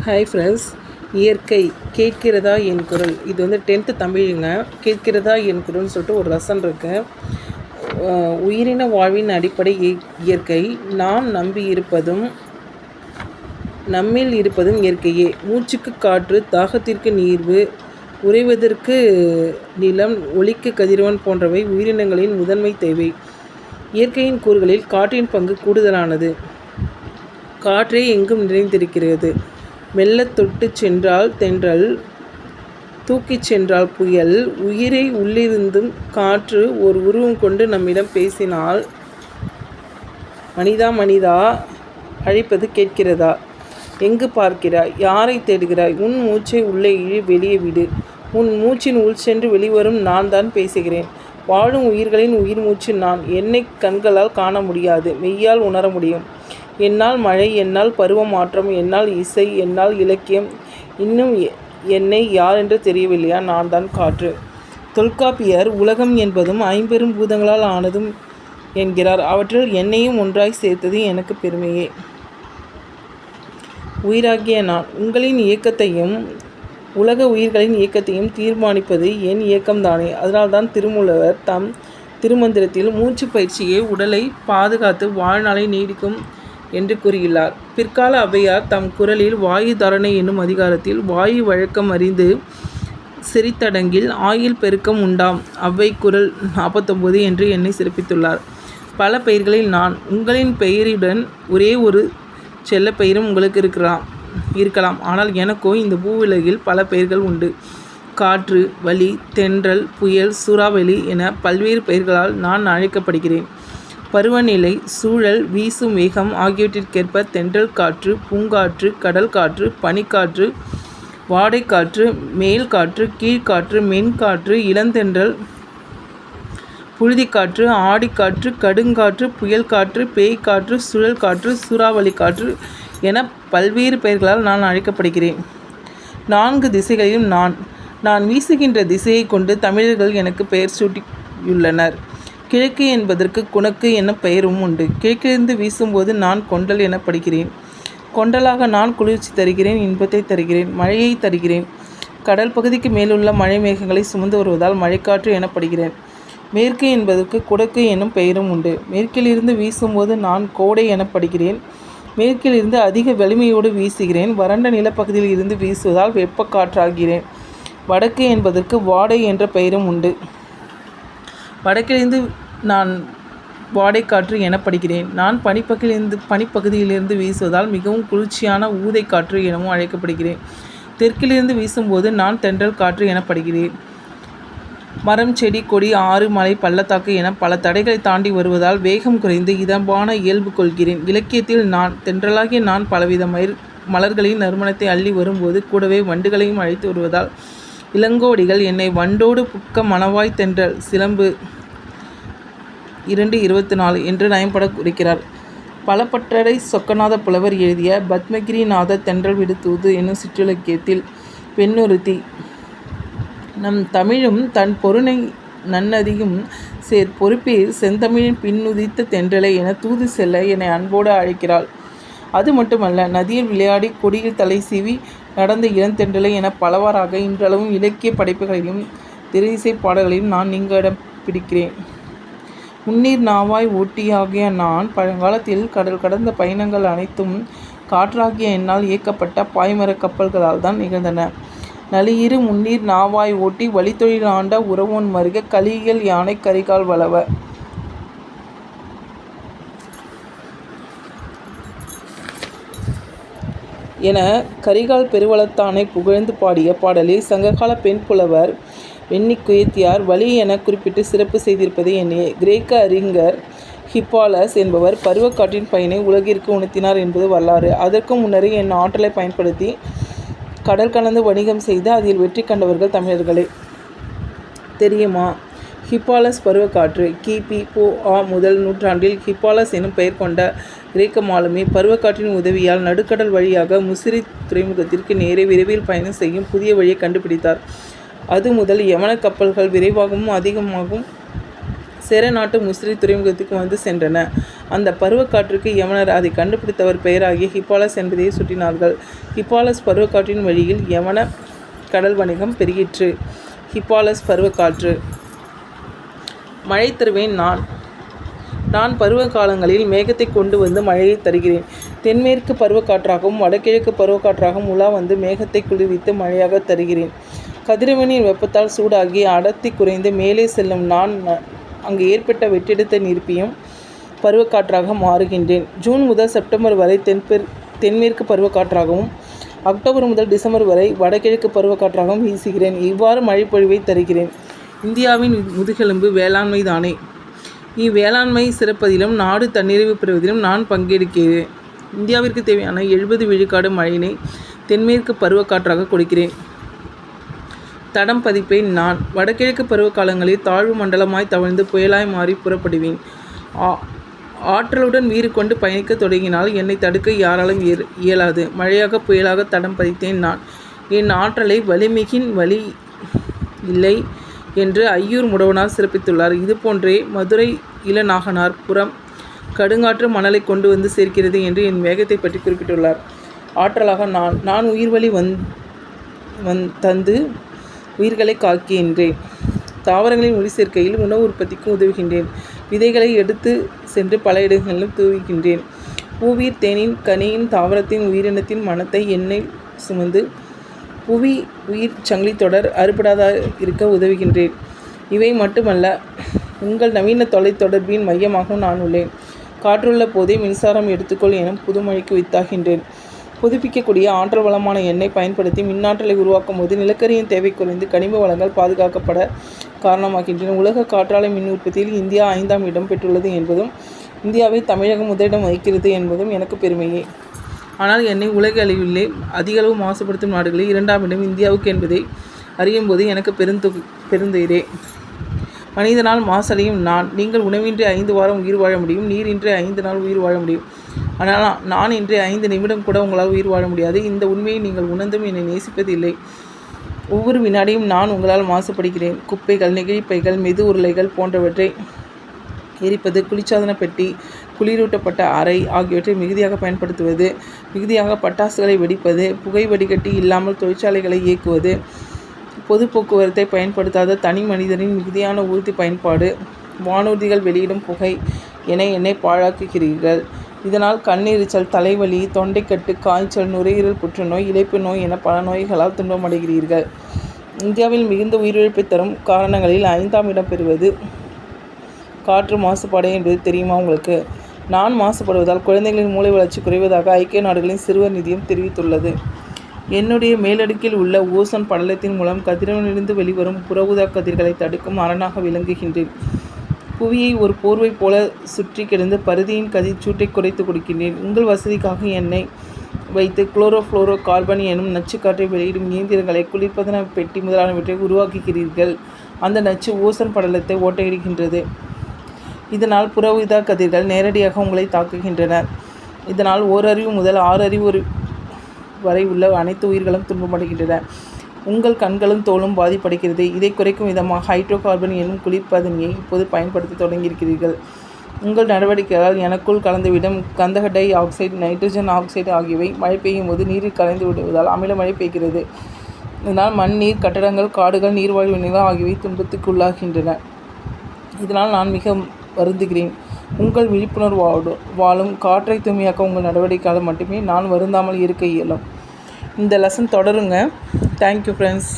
Hi friends, இயற்கை கேட்கிறதா என் குரல். இது வந்து 10th தமிழுங்க. கேட்கிறதா என் குரல்னு சொல்லிட்டு ஒரு லெசன் இருக்கு. உயிரின வாழ்வின் அடிப்படை இயற்கை. நாம் நம்பி இருப்பதும் நம்மில் இருப்பதும் இயற்கையே. மூச்சுக்கு காற்று, தாகத்திற்கு நீர்வு, உறைவதற்கு நிலம், ஒளிக்கு கதிரவன் போன்றவை உயிரினங்களின் முதன்மை தேவை. இயற்கையின் கூறுகளில் காற்றின் பங்கு கூடுதலானது. காற்றே எங்கும் நிறைந்திருக்கிறது. மெல்லத் தொட்டுச் சென்றால் தென்றல், தூக்கிச் சென்றால் புயல். உயிரை உள்ளிருந்தும் காற்று ஒரு உருவம் கொண்டு நம்மிடம் பேசினால், மனிதா மனிதா, அழைப்பது கேட்கிறதா? எங்கு பார்க்கிறாய்? யாரை தேடுகிறாய்? உன் மூச்சை உள்ளே இழு, வெளியே விடு. உன் மூச்சின் உள் சென்று வெளிவரும் நான் தான் பேசுகிறேன். வாழும் உயிர்களின் உயிர் மூச்சு நான். என்னை கண்களால் காண முடியாது, மெய்யால் உணர முடியும். என்னால் மழை, என்னால் பருவ மாற்றம், என்னால் இசை, என்னால் இலக்கியம். இன்னும் என்னை யார் என்று தெரியவில்லையா? நான் தான் காற்று. தொல்காப்பியர் உலகம் என்பதும் 50 பூதங்களால் ஆனதும் என்கிறார். அவற்றில் என்னையும் ஒன்றாய் சேர்த்தது எனக்கு பெருமையே. உயிராகிய நான். உங்களின் இயக்கத்தையும் உலக உயிர்களின் இயக்கத்தையும் தீர்மானிப்பது என் இயக்கம்தானே. அதனால்தான் திருமூலர் தம் திருமந்திரத்தில் மூச்சு பயிற்சியே உடலை பாதுகாத்து வாழ்நாளை நீடிக்கும் என்று கூறுகிறார். பிற்கால ஔவையார் தம் குரலில் வாயு தாரணை என்னும் அதிகாரத்தில் வாயு வழக்கம் அறிந்து செறித்தடங்கில் ஆயில் பெருக்கம் உண்டாம். ஔவை குரல் 49 என்று என்னை சிறப்பித்துள்ளார். பல பெயர்களில் நான். உங்களின் பெயருடன் ஒரே ஒரு செல்ல பெயரும் உங்களுக்கு இருக்கலாம். ஆனால் எனக்கோ இந்த பூவுலகில் பல பெயர்கள் உண்டு. காற்று, வளி, தென்றல், புயல், சூறாவளி என பல்வேறு பெயர்களால் நான் அழைக்கப்படுகிறேன். பருவநிலை, சூழல், வீசும் வேகம் ஆகியவற்றிற்கேற்ப தென்றல் காற்று, பூங்காற்று, கடல் காற்று, பனிக்காற்று, வாடைக்காற்று, மேல் காற்று, கீழ்காற்று, மென்காற்று, இளந்தென்றல், புழுதிக்காற்று, ஆடிக்காற்று, கடுங்காற்று, புயல் காற்று, பேய்க்காற்று, சுழல் காற்று, சூறாவளி காற்று என பல்வேறு பெயர்களால் நான் அழைக்கப்படுகிறேன். 4 திசைகளிலும் நான் வீசுகின்ற திசையை கொண்டு தமிழர்கள் எனக்கு பெயர் சூட்டியுள்ளனர். கிழக்கு என்பதற்கு குணக்கு என பெயரும் உண்டு. கிழக்கிலிருந்து வீசும்போது நான் கொண்டல் எனப்படுகிறேன். கொண்டலாக நான் குளிர்ச்சி தருகிறேன், இன்பத்தை தருகிறேன், மழையை தருகிறேன். கடல் பகுதிக்கு மேலுள்ள மழை மேகங்களை சுமந்து வருவதால் மழைக்காற்று எனப்படுகிறேன். மேற்கு என்பதற்கு குடக்கு என்னும் பெயரும் உண்டு. மேற்கிலிருந்து வீசும்போது நான் கோடை எனப்படுகிறேன். மேற்கிலிருந்து அதிக வலிமையோடு வீசுகிறேன். வறண்ட நிலப்பகுதியில் இருந்து வீசுவதால் வெப்பக்காற்றாகிறேன். வடக்கு என்பதற்கு வாடை என்ற பெயரும் உண்டு. வடக்கிலிருந்து நான் வாடைக்காற்று எனப்படுகிறேன். நான் பனிப்பகுதியிலிருந்து வீசுவதால் மிகவும் குளிர்ச்சியான ஊதை காற்று எனவும் அழைக்கப்படுகிறேன். தெற்கிலிருந்து வீசும்போது நான் தென்றல் காற்று எனப்படுகிறேன். மரம், செடி, கொடி, ஆறு, மலை, பள்ளத்தாக்கு என பல தடைகளை தாண்டி வருவதால் வேகம் குறைந்து இதமான இயல்பு கொள்கிறேன். இலக்கியத்தில் நான் தென்றலாகிய நான் பலவித மலர்களின் நறுமணத்தை அள்ளி வரும்போது கூடவே வண்டுகளையும் அழைத்து வருவதால் இளங்கோடிகள் என்னை வண்டோடு புக்க மணவாய் தென்றல் சிலம்பு 2:24 என்று நயம்பட குறிக்கிறார். பலபட்டறை சொக்கநாத புலவர் எழுதிய பத்மகிரிநாத தென்றல் விடு தூது என்னும் சிற்றிலக்கியத்தில் பெண்ணொருத்தி நம் தமிழும் தன் பொருணை நன்னதியும் பொறுப்பீர் செந்தமிழின் பின்னுதித்த தென்றலை என தூது செல்ல என்னை அன்போடு அழைக்கிறாள். அது மட்டுமல்ல, நதியில் விளையாடி கொடியில் தலை சீவி நடந்த இளந்தென்றலை என பலவாறாக இன்றளவும் இலக்கிய படைப்புகளையும் திரையிசை பாடல்களையும் நான் நீங்க இடம் பிடிக்கிறேன். முன்னீர் நாவாய் ஓட்டியாகிய நான் பழங்காலத்தில் கடல் கடந்த பயணங்கள் அனைத்தும் காற்றாகிய என்னால் இயக்கப்பட்ட பாய்மர கப்பல்களால் தான் நிகழ்ந்தன. நலியிரு முன்னீர் நாவாய் ஓட்டி வழித்தொழில் ஆண்ட உறவோன் மருக கலியல் யானை கரிகால் வளவ என கரிகால் பெருவளத்தானை புகழ்ந்து பாடிய பாடலில் சங்ககால பெண் புலவர் வெண்ணிக்குயத்தியார் வழி என குறிப்பிட்டு சிறப்பு செய்திருப்பதை எண்ணிய கிரேக்க அறிஞர் ஹிப்பாலஸ் என்பவர் பருவக்காற்றின் பயனை உலகிற்கு உணர்த்தினார் என்பது வரலாறு. அதற்கு முன்னரே என் ஆற்றலை பயன்படுத்தி கடல் கலந்து வணிகம் செய்து அதில் வெற்றி கண்டவர்கள் தமிழர்களே. தெரியுமா? ஹிப்பாலஸ் பருவக்காற்று. கிபி முதல் நூற்றாண்டில் ஹிப்பாலஸ் எனும் பெயர் கொண்ட கிரேக்க மாலுமி பருவக்காற்றின் உதவியால் நடுக்கடல் வழியாக முசிறி துறைமுகத்திற்கு நேரே விரைவில் பயணம் செய்யும் புதிய வழியை கண்டுபிடித்தார். அது முதல் யவன கப்பல்கள் விரைவாகவும் அதிகமாகவும் சேர நாட்டு முசிறி துறைமுகத்துக்கு வந்து சென்றன. அந்த பருவக்காற்றுக்கு யமனர் அதை கண்டுபிடித்தவர் பெயராகிய ஹிப்பாலஸ் என்பதை சுட்டினார்கள். ஹிப்பாலஸ் பருவக்காற்றின் வழியில் யவன கடல் வணிகம் பெருகிற்று. ஹிப்பாலஸ் பருவக்காற்று. மழை தருவேன் நான் பருவ காலங்களில் மேகத்தை கொண்டு வந்து மழையை தருகிறேன். தென்மேற்கு பருவக்காற்றாகவும் வடகிழக்கு பருவக்காற்றாகவும் உலா வந்து மேகத்தை குளிர்வித்து மழையாக தருகிறேன். கதிரவனின் வெப்பத்தால் சூடாகி அடர்த்தி குறைந்து மேலே செல்லும் நான் அங்கு ஏற்பட்ட வெற்றிடத்தை நிரப்பியும் பருவக்காற்றாக மாறுகின்றேன். ஜூன் முதல் செப்டம்பர் வரை தென்மேற்கு பருவக்காற்றாகவும் அக்டோபர் முதல் டிசம்பர் வரை வடகிழக்கு பருவக்காற்றாகவும் வீசுகிறேன். இவ்வாறு மழைப்பொழிவை தருகிறேன். இந்தியாவின் முதுகெலும்பு வேளாண்மை தானே. இவ்வேளாண்மை சிறப்பதிலும் நாடு தன்னிறைவு பெறுவதிலும் நான் பங்கெடுக்கிறேன். இந்தியாவிற்கு தேவையான 70 விழுக்காடு மழையினை தென்மேற்கு பருவக்காற்றாக கொடுக்கிறேன். தடம் பதிப்பேன் நான். வடகிழக்கு பருவகாலங்களில் தாழ்வு மண்டலமாய் தவழ்ந்து புயலாய் மாறி புறப்படுவேன். ஆற்றலுடன் வீறு கொண்டு பயணிக்க தொடங்கினால் என்னை தடுக்க யாராலும் இயலாது. மழையாக புயலாக தடம் பதித்தேன் நான். என் ஆற்றலை வலிமிகின் வலி இல்லை என்று ஐயூர் முடவனார் சிறப்பித்துள்ளார். இதுபோன்றே மதுரை இளநாகனார் புறம் கடுங்காற்று மணலை கொண்டு வந்து சேர்க்கிறது என்று என் வேகத்தை பற்றி குறிப்பிட்டுள்ளார். ஆற்றலாக நான் உயிர்வழி தந்து உயிர்களை காக்கின்றேன். தாவரங்களின் ஒளி சேர்க்கையில் உணவு உற்பத்திக்கு உதவுகின்றேன். விதைகளை எடுத்து சென்று பல இடங்களிலும் தூவுகின்றேன். பூவீர் தேனின் கனியின் தாவரத்தின் உயிரினத்தின் மனத்தை எண்ணெய் சுமந்து புவி உயிர் சங்கிலி தொடர் அறுபடாத இருக்க உதவுகின்றேன். இவை மட்டுமல்ல, உங்கள் நவீன தொலைத்தொடர்பின் மையமாகவும் நான் உள்ளேன். காற்றுள்ள போதே மின்சாரம் எடுத்துக்கொள் எனும் புதுமொழிக்கு வித்தாகின்றேன். புதுப்பிக்கக்கூடிய ஆற்றல் வளமான எண்ணெய் பயன்படுத்தி மின்னாற்றலை உருவாக்கும் போது நிலக்கரியின் தேவை குறைந்து கனிம வளங்கள் பாதுகாக்கப்பட காரணமாகின்றன. உலக காற்றாலை மின் உற்பத்தியில் இந்தியா 5ஆம் இடம் பெற்றுள்ளது என்பதும் இந்தியாவை தமிழகம் முதலிடம் வகிக்கிறது என்பதும் எனக்கு பெருமையே. ஆனால் என்னை உலக அளவிலே அதிகளவு மாசுபடுத்தும் நாடுகளில் 2ஆம் இடம் இந்தியாவுக்கு என்பதை அறியும் போது எனக்கு பெருந்துயிரே. மனிதனால் மாசடையும் நீங்கள் உணவின்றி 5 வாரம் உயிர் வாழ முடியும். நீரின்றி 5 நாள் உயிர் வாழ முடியும். ஆனால் நான் இன்று 5 நிமிடம் கூட உங்களால் உயிர் வாழ முடியாது. இந்த உண்மையை நீங்கள் உணர்ந்தும் என்னை நேசிப்பதில்லை. ஒவ்வொரு வினாடியும் நான் உங்களால் மாசுபடுகிறேன். குப்பைகள், நெகிழிப்பைகள், மெது உருளைகள் போன்றவற்றை எரிப்பது, குளிர்சாதன பெட்டி, குளிரூட்டப்பட்ட அறை ஆகியவற்றை மிகுதியாக பயன்படுத்துவது, மிகுதியாக பட்டாசுகளை வெடிப்பது, புகை வடிகட்டி இல்லாமல் தொழிற்சாலைகளை இயக்குவது, பொது போக்குவரத்தை பயன்படுத்தாத தனி மனிதனின் மிகுதியான ஊர்தி பயன்பாடு, வானூர்திகள் வெளியிடும் புகை என என்னை பாழாக்குகிறீர்கள். இதனால் கண்ணெரிச்சல், தலைவலி, தொண்டைக்கட்டு, காய்ச்சல், நுரையீரல் புற்றுநோய், இளைப்பு நோய் என பல நோய்களால் துன்பமடைகிறீர்கள். இந்தியாவில் மிகுந்த உயிரிழப்பை தரும் காரணங்களில் 5ஆம் இடம் பெறுவது காற்று மாசுபாடு என்பது தெரியுமா உங்களுக்கு? நான் மாசுபடுவதால் குழந்தைகளின் மூளை வளர்ச்சி குறைவதாக ஐக்கிய நாடுகளின் சிறுவர் நிதியம் தெரிவித்துள்ளது. என்னுடைய மேலடுக்கில் உள்ள ஓசோன் படலத்தின் மூலம் கதிரவனிலிருந்து வெளிவரும் புற ஊதா கதிர்களை தடுக்கும் அரணாக விளங்குகின்றேன். புவியை ஒரு போர்வை போல சுற்றி கிடந்து பருதியின் கதிர்ச்சூட்டை குறைத்து கொடுக்கின்றேன். உங்கள் வசதிக்காக என்னை வைத்து குளோரோஃப்ளோரோ கார்பன் எனும் நச்சுக்காற்றை வெளியிடும் இயந்திரங்களை, குளிர்பதன பெட்டி முதலானவற்றை உருவாக்குகிறீர்கள். அந்த நச்சு ஓசோன் படலத்தை ஓட்டையிடுகின்றது. இதனால் புற ஊதா கதிர்கள் நேரடியாக உங்களை தாக்குகின்றன. இதனால் ஓரறிவு முதல் 6 அறிவு வரை உள்ள அனைத்து உயிர்களும் துன்பமடைகின்றன. உங்கள் கண்களும் தோலும் பாதிப்படைகிறது. இதை குறைக்கும் விதமாக ஹைட்ரோ கார்பன் என்னும் குளிர்பதனியை இப்போது பயன்படுத்த தொடங்கியிருக்கிறீர்கள். உங்கள் நடவடிக்கைகளால் எனக்குள் கலந்துவிடும் கந்தக டை ஆக்சைடு, நைட்ரஜன் ஆக்சைடு ஆகியவை மழை பெய்யும் போது நீரில் கலந்து விடுவதால் அமில மழை பெய்கிறது. இதனால் மண், நீர், கட்டடங்கள், காடுகள், நீர்வாழ் விலங்குகள் ஆகியவை துன்பத்துக்கு உள்ளாகின்றன. இதனால் நான் மிக வருந்துகிறேன். உங்கள் விழிப்புணர்வோடு வாழும் காற்றை தூய்மையாக்க உங்கள் நடவடிக்கையால் மட்டுமே நான் வருந்தாமல் இருக்க இயலும். இந்த லெசன் தொடருங்க. Thank you friends.